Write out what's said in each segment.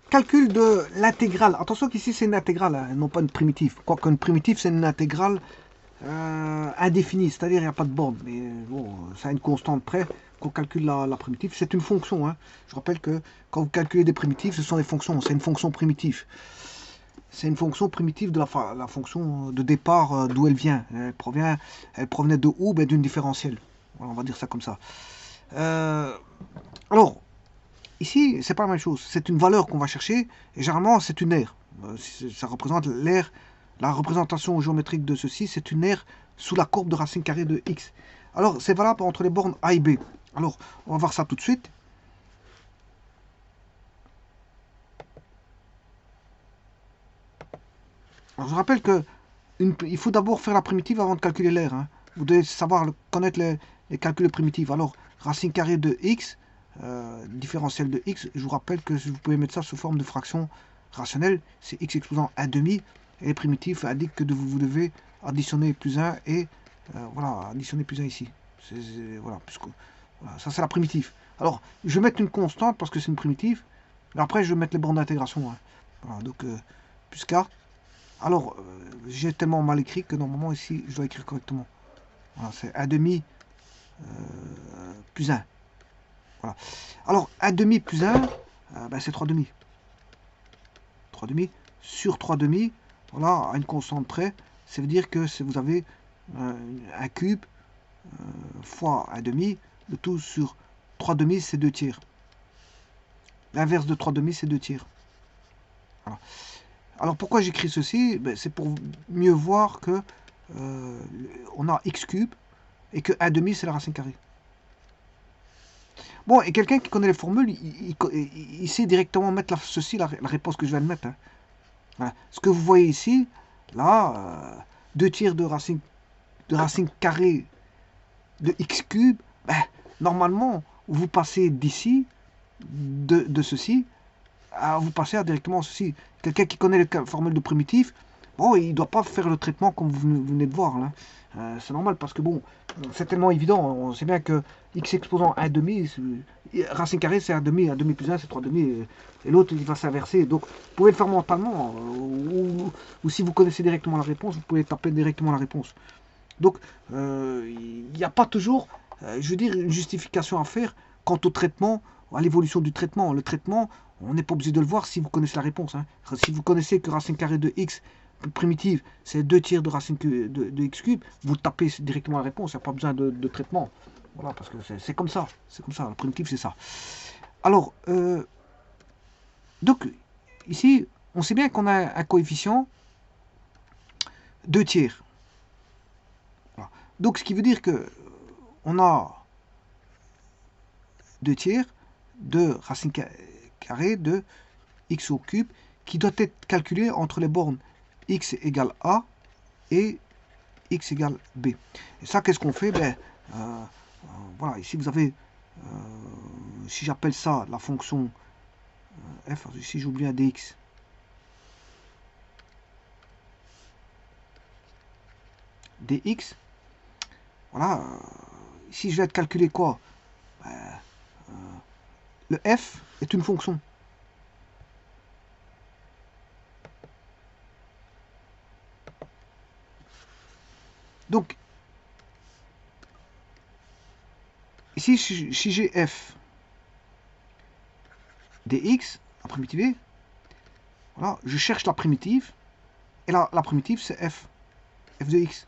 calcul de l'intégrale. Attention qu'ici c'est une intégrale, hein, non pas une primitive. Quoique une primitive c'est une intégrale indéfinie, c'est-à-dire il n'y a pas de borne. Mais bon, ça a une constante près qu'on calcule la primitive. C'est une fonction. Hein. Je rappelle que quand vous calculez des primitives, ce sont des fonctions. C'est une fonction primitive. C'est une fonction primitive de la fonction de départ d'où elle vient. Elle provenait de où? Ben, d'une différentielle. Voilà, on va dire ça comme ça. Euh, alors, ici, c'est pas la même chose. C'est une valeur qu'on va chercher, et généralement, c'est une aire. Ça représente l'aire, la représentation géométrique de ceci, c'est une aire sous la courbe de racine carrée de x. Alors, c'est valable entre les bornes a et b. Alors, on va voir ça tout de suite. Alors, je rappelle que il faut d'abord faire la primitive avant de calculer l'aire. Hein. Vous devez savoir connaître les calculs primitifs. Alors, racine carrée de x, différentiel de x, je vous rappelle que vous pouvez mettre ça sous forme de fraction rationnelle. C'est x exposant 1 demi. Et les primitifs indiquent que vous devez additionner plus 1 et voilà, additionner plus 1 ici. Voilà, voilà, ça c'est la primitive. Alors, je vais mettre une constante parce que c'est une primitive. Et après, je vais mettre les bornes d'intégration. Hein. Voilà, donc, plus k. Alors, j'ai tellement mal écrit que normalement ici, je dois écrire correctement. Voilà, c'est 1 demi plus 1. Voilà. Alors, 1 demi plus 1, ben, c'est 3 demi. 3 demi sur 3 demi, voilà, à une constante près, ça veut dire que vous avez un cube fois 1 demi, le tout sur 3 demi, c'est 2 tiers. L'inverse de 3 demi, c'est 2 tiers. Voilà. Alors, pourquoi j'écris ceci? Ben, c'est pour mieux voir que on a x cube et que 1 demi, c'est la racine carrée. Bon, et quelqu'un qui connaît les formules, il sait directement mettre ceci, la réponse que je viens de mettre. Hein. Voilà. Ce que vous voyez ici, là, 2 tiers de racine carrée de x cube, ben, normalement, vous passez d'ici, de ceci, vous passez directement à ceci. Quelqu'un qui connaît les formules de primitifs, bon, il ne doit pas faire le traitement comme vous venez de voir. Là. C'est normal parce que bon, c'est tellement évident. On sait bien que x exposant 1 demi, racine carrée c'est 1 demi plus 1 c'est 3 demi, et l'autre il va s'inverser. Donc vous pouvez le faire mentalement, ou si vous connaissez directement la réponse, vous pouvez taper directement la réponse. Donc il n'y a pas toujours, je veux dire, une justification à faire quant au traitement, à l'évolution du traitement. Le traitement, on n'est pas obligé de le voir si vous connaissez la réponse. Hein. Si vous connaissez que racine carrée de x primitive, c'est 2 tiers de racine de x cube, vous tapez directement la réponse, il n'y a pas besoin de traitement. Voilà, parce que c'est comme ça. C'est comme ça, le primitif, c'est ça. Alors, donc, ici, on sait bien qu'on a un coefficient 2 tiers. Voilà. Donc, ce qui veut dire que on a 2 tiers de racine carrée de x au cube qui doit être calculé entre les bornes x égale a et x égale b. Et ça, qu'est-ce qu'on fait? Ben, voilà, ici vous avez, si j'appelle ça la fonction f, ici j'oublie un dx. dx, voilà, ici je vais te calculer quoi? Ben, le f est une fonction. Donc, ici, si j'ai f dx, la primitive, voilà, je cherche la primitive, et la primitive c'est f de x.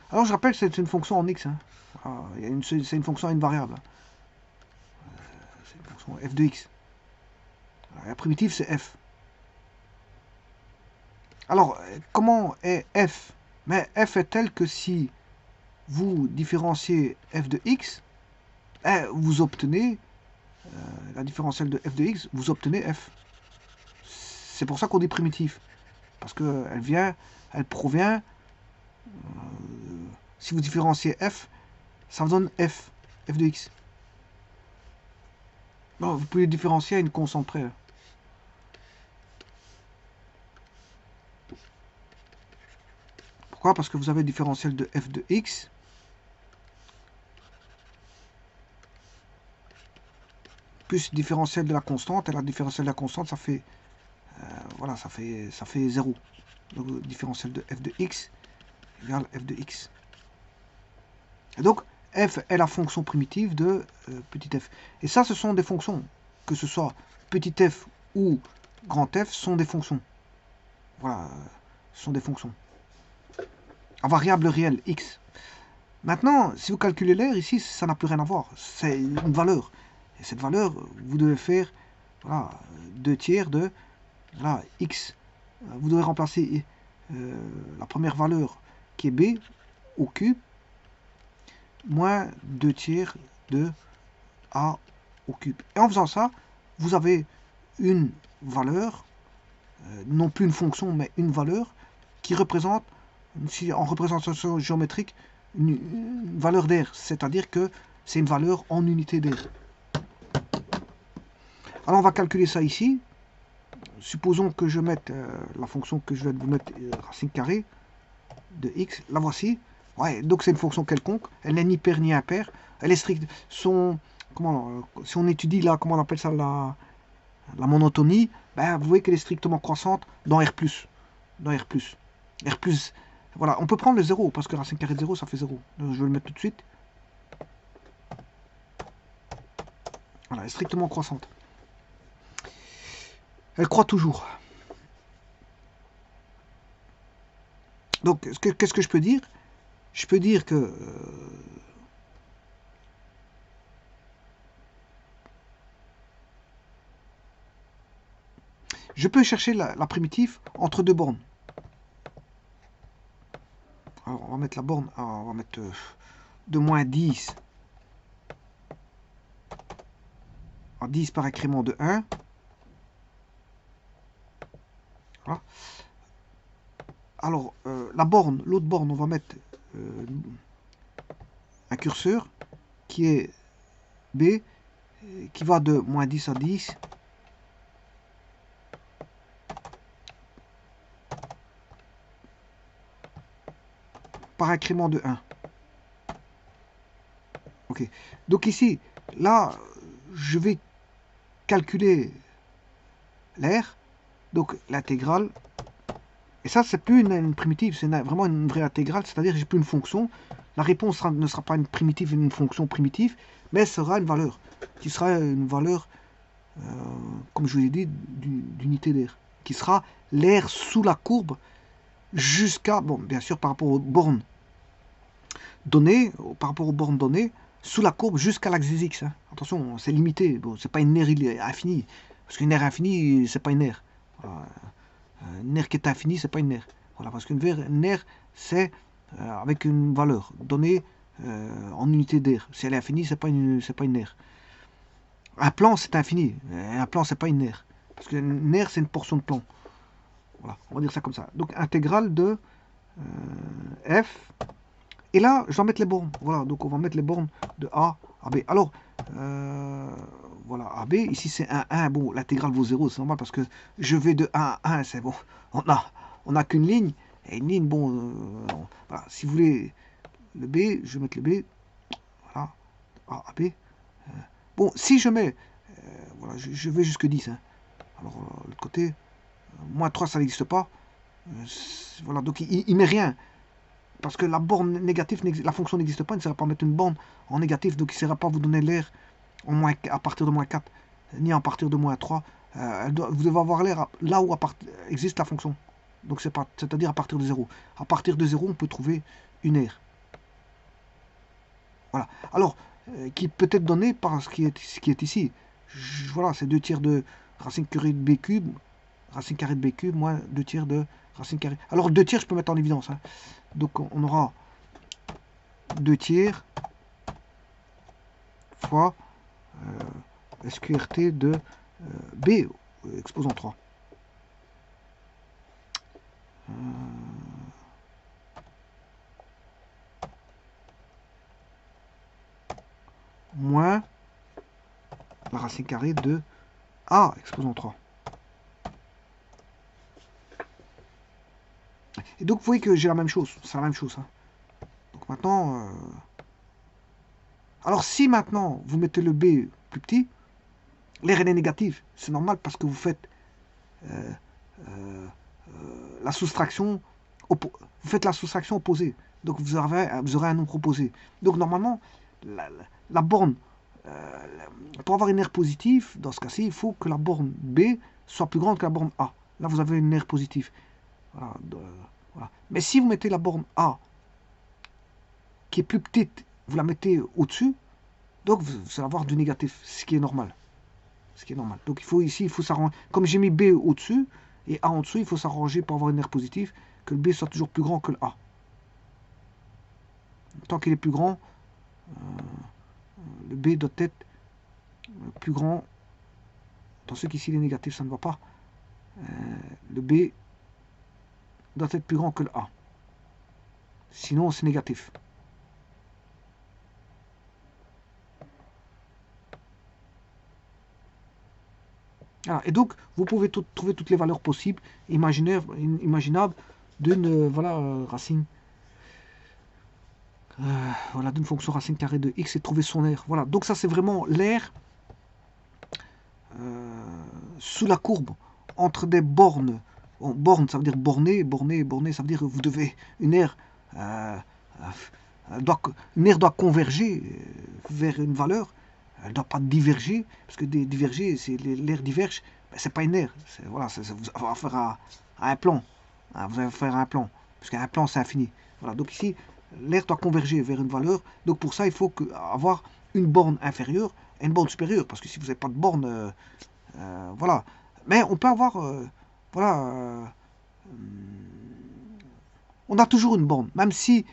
Alors je rappelle que c'est une fonction en x. Hein. C'est une fonction à une variable. C'est une fonction f de x. La primitive c'est f. Alors, comment est f? Mais f est tel que si vous différenciez f de x, vous obtenez la différentielle de f de x, vous obtenez f. C'est pour ça qu'on dit primitif. Parce elle provient, si vous différenciez f, ça vous donne f de x. Bon, vous pouvez différencier à une constante près. Pourquoi? Parce que vous avez le différentiel de f de x plus le différentiel de la constante, et la différentielle de la constante, ça fait voilà, ça fait 0. Donc, différentiel de f de x égale f de x. Et donc, f est la fonction primitive de petit f. Et ça, ce sont des fonctions, que ce soit petit f ou grand f, sont des fonctions. Voilà, ce sont des fonctions. À variable réelle, x. Maintenant, si vous calculez l'air, ici, ça n'a plus rien à voir. C'est une valeur. Et cette valeur, vous devez faire, voilà, 2 tiers de, voilà, x. Vous devez remplacer la première valeur, qui est b, au cube, moins 2 tiers de a au cube. Et en faisant ça, vous avez une valeur, non plus une fonction, mais une valeur, qui représente, en représentation géométrique, une valeur d'air. C'est-à-dire que c'est une valeur en unité d'air. Alors on va calculer ça ici. Supposons que je mette la fonction que je vais vous mettre, racine carrée de x. La voici. Ouais, donc c'est une fonction quelconque. Elle n'est ni paire ni impaire. Elle est stricte. Si on étudie là, comment on appelle ça, la monotonie, ben, vous voyez qu'elle est strictement croissante dans R+. Dans R+. R+, voilà, on peut prendre le 0, parce que racine carrée de 0, ça fait 0. Donc, je vais le mettre tout de suite. Voilà, elle est strictement croissante. Elle croît toujours. Donc, qu'est-ce que je peux dire? Je peux dire que je peux chercher la primitive entre deux bornes. Alors, on va mettre la borne, on va mettre de moins 10 à 10 par incrément de 1. Voilà. Alors, la borne, l'autre borne, on va mettre un curseur qui est B, qui va de moins 10 à 10. Par incrément de 1. Ok. Donc ici, là, je vais calculer l'air. Donc l'intégrale. Et ça, c'est plus une primitive, c'est vraiment une vraie intégrale. C'est-à-dire que j'ai plus une fonction. La réponse ne sera pas une primitive, une fonction primitive, mais sera une valeur. Qui sera une valeur, comme je vous ai dit, d'unité d'air. Qui sera l'air sous la courbe jusqu'à, bon, bien sûr, par rapport aux bornes données, sous la courbe jusqu'à l'axe des x. Hein. Attention, c'est limité. Bon, c'est pas une aire infinie. Parce qu'une aire infinie, c'est pas une aire. Voilà. Une aire qui est infinie, c'est pas une aire. Voilà, parce qu'une aire, c'est avec une valeur donnée en unité d'air. Si elle est infinie, c'est pas une aire. Un plan, c'est infini. Un plan, c'est pas une aire. Parce qu'une aire, c'est une portion de plan. Voilà, on va dire ça comme ça. Donc, intégrale de f. Et là, je vais mettre les bornes. Voilà, donc on va mettre les bornes de A à B. Alors, voilà, AB, ici c'est 1, 1. Bon, l'intégrale vaut 0, c'est normal parce que je vais de 1 à 1, c'est bon. On a qu'une ligne. Et une ligne, bon, voilà, si vous voulez le B, je vais mettre le B. Voilà, A à B. Bon, si je mets, voilà, je vais jusque 10. Hein. Alors, l'autre côté, moins 3, ça n'existe pas. Voilà, donc il met rien. Parce que la borne négative, la fonction n'existe pas, il ne sert pas à mettre une borne en négatif, donc il ne sert pas à vous donner l'air à partir de moins 4, ni à partir de moins 3. Vous devez avoir l'air là où existe la fonction. Donc c'est-à-dire à partir de 0. À partir de 0, on peut trouver une aire. Voilà. Alors, qui peut être donné par ce qui est ici. Voilà, c'est 2 tiers de racine carrée de b cube, moins 2 tiers de racine carrée. Alors 2 tiers, je peux mettre en évidence. Hein. Donc on aura 2 tiers fois SQRT de B, exposant 3. Moins la racine carrée de A, exposant 3. Et donc vous voyez que j'ai la même chose, c'est la même chose. Hein. Donc maintenant, alors si maintenant vous mettez le B plus petit, l'air est négatif, c'est normal parce que vous faites la soustraction, vous faites la soustraction opposée. Donc vous aurez un nombre opposé. Donc normalement, la borne, pour avoir une R positive, dans ce cas-ci, il faut que la borne B soit plus grande que la borne A. Là, vous avez une R positive. Voilà, voilà. Mais si vous mettez la borne A qui est plus petite, vous la mettez au-dessus, donc vous allez avoir du négatif, ce qui est normal. Ce qui est normal. Donc ici, il faut s'arranger. Comme j'ai mis B au-dessus et A en dessous, il faut s'arranger pour avoir une R positive, que le B soit toujours plus grand que le A. Tant qu'il est plus grand, le B doit être plus grand. Attention qu'ici il est négatif, ça ne va pas. Le B doit être plus grand que le A. Sinon, c'est négatif. Ah, et donc, vous pouvez trouver toutes les valeurs possibles, imaginables, d'une racine. Voilà, d'une fonction racine carrée de x et trouver son R. Voilà, donc ça c'est vraiment l'air sous la courbe entre des bornes. Bon, borne, ça veut dire borné, ça veut dire que vous devez une aire doit converger vers une valeur. Elle ne doit pas diverger, parce que diverger, c'est l'air diverge, ben, c'est pas une aire. Voilà, vous allez faire un plan. Hein, vous allez faire un plan, parce qu'un plan c'est infini. Voilà, donc ici, l'air doit converger vers une valeur. Donc pour ça, il faut avoir une borne inférieure et une borne supérieure, parce que si vous n'avez pas de borne, voilà. Mais on peut avoir, voilà, on a toujours une borne, même si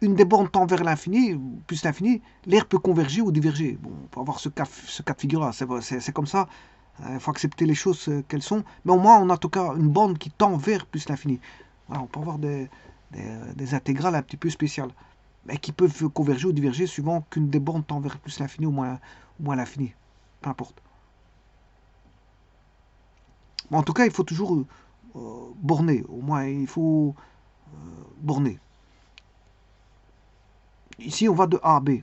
une des bornes tend vers l'infini, plus l'infini, l'air peut converger ou diverger. Bon, on peut avoir ce cas de figure-là, c'est comme ça. Il faut accepter les choses qu'elles sont. Mais au moins, on a en tout cas une borne qui tend vers plus l'infini. Voilà, on peut avoir des intégrales un petit peu spéciales, mais qui peuvent converger ou diverger suivant qu'une des bornes tend vers plus l'infini ou moins l'infini. Peu importe. Mais en tout cas, il faut toujours borner. Au moins, il faut borner. Ici, on va de A à B.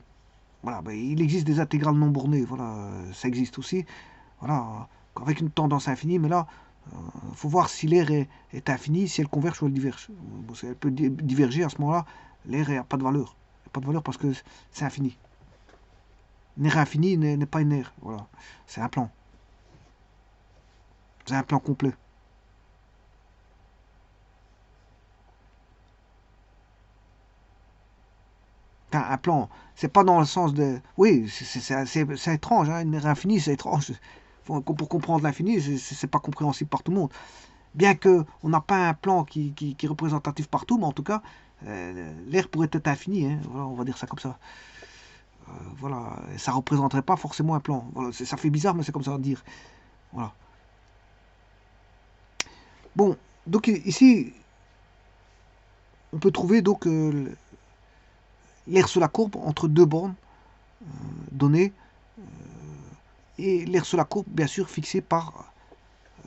Voilà, ben, il existe des intégrales non bornées. Voilà, ça existe aussi. Voilà, avec une tendance infinie. Mais là, il faut voir si l'air est infini, si elle converge ou elle diverge. Bon, si elle peut diverger à ce moment-là, l'air n'a pas de valeur. Il n'a pas de valeur parce que c'est infini. Une aire infinie n'est pas une aire. Voilà, c'est un plan. C'est un plan complet. Un plan, c'est pas dans le sens de... Oui, c'est étrange, hein, une aire infinie, c'est étrange. Pour comprendre l'infini, c'est pas compréhensible par tout le monde. Bien qu'on n'a pas un plan qui est représentatif partout, mais en tout cas, l'air pourrait être infini, hein, voilà, on va dire ça comme ça. Voilà, et ça représenterait pas forcément un plan. Voilà, ça fait bizarre, mais c'est comme ça à dire. Voilà. Bon, donc ici, on peut trouver donc l'air sous la courbe entre deux bornes données et l'air sous la courbe, bien sûr, fixé par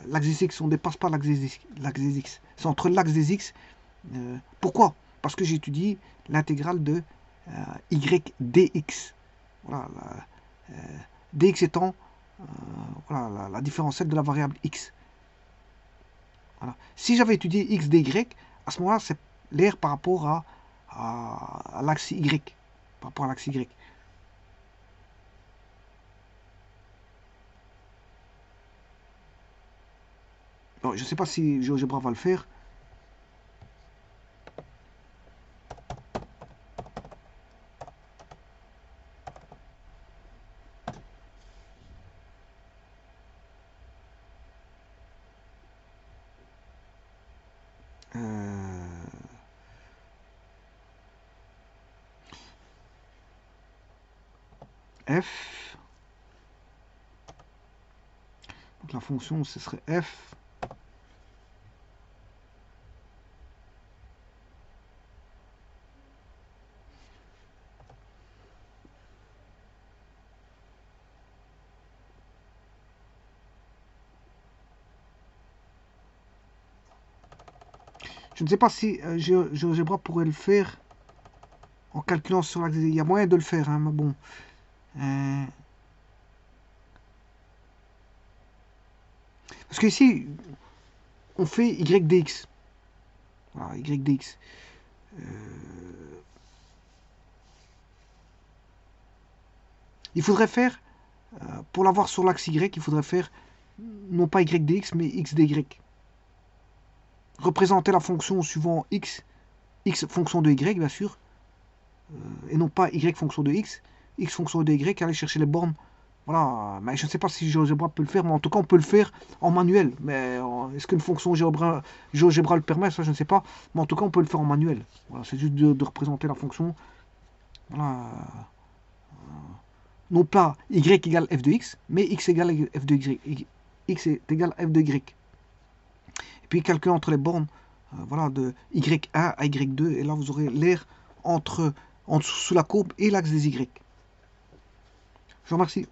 l'axe des x. On ne dépasse pas l'axe des x. C'est entre l'axe des x. Pourquoi? Parce que j'étudie l'intégrale de y dx. Voilà, dx étant voilà, la différentielle de la variable x. Voilà. Si j'avais étudié x dy, à ce moment-là, c'est l'air par rapport à l'axe y. Par rapport à l'axe y. Bon, je ne sais pas si GeoGebra va le faire. F. Donc la fonction, ce serait f. Je ne sais pas si GeoGebra pourrait le faire en calculant sur l'axe. Il y a moyen de le faire, hein, mais bon. Parce que ici, on fait y dx. Voilà, y dx. Il faudrait faire, pour l'avoir sur l'axe y, il faudrait faire non pas y dx, mais x dy. Représenter la fonction suivant x fonction de y, bien sûr, et non pas y fonction de x fonction de y, aller chercher les bornes. Voilà, mais je ne sais pas si GeoGebra peut le faire, mais en tout cas on peut le faire en manuel. Mais est-ce qu'une fonction GeoGebra le permet? Ça je ne sais pas, mais en tout cas on peut le faire en manuel. Voilà, c'est juste de représenter la fonction. Voilà. Non pas y égale f de x, mais x égale f de y. X est égal à f de y. Et puis calculer entre les bornes, voilà, de y1 à y2, et là vous aurez l'air entre sous la courbe et l'axe des y. Je vous remercie.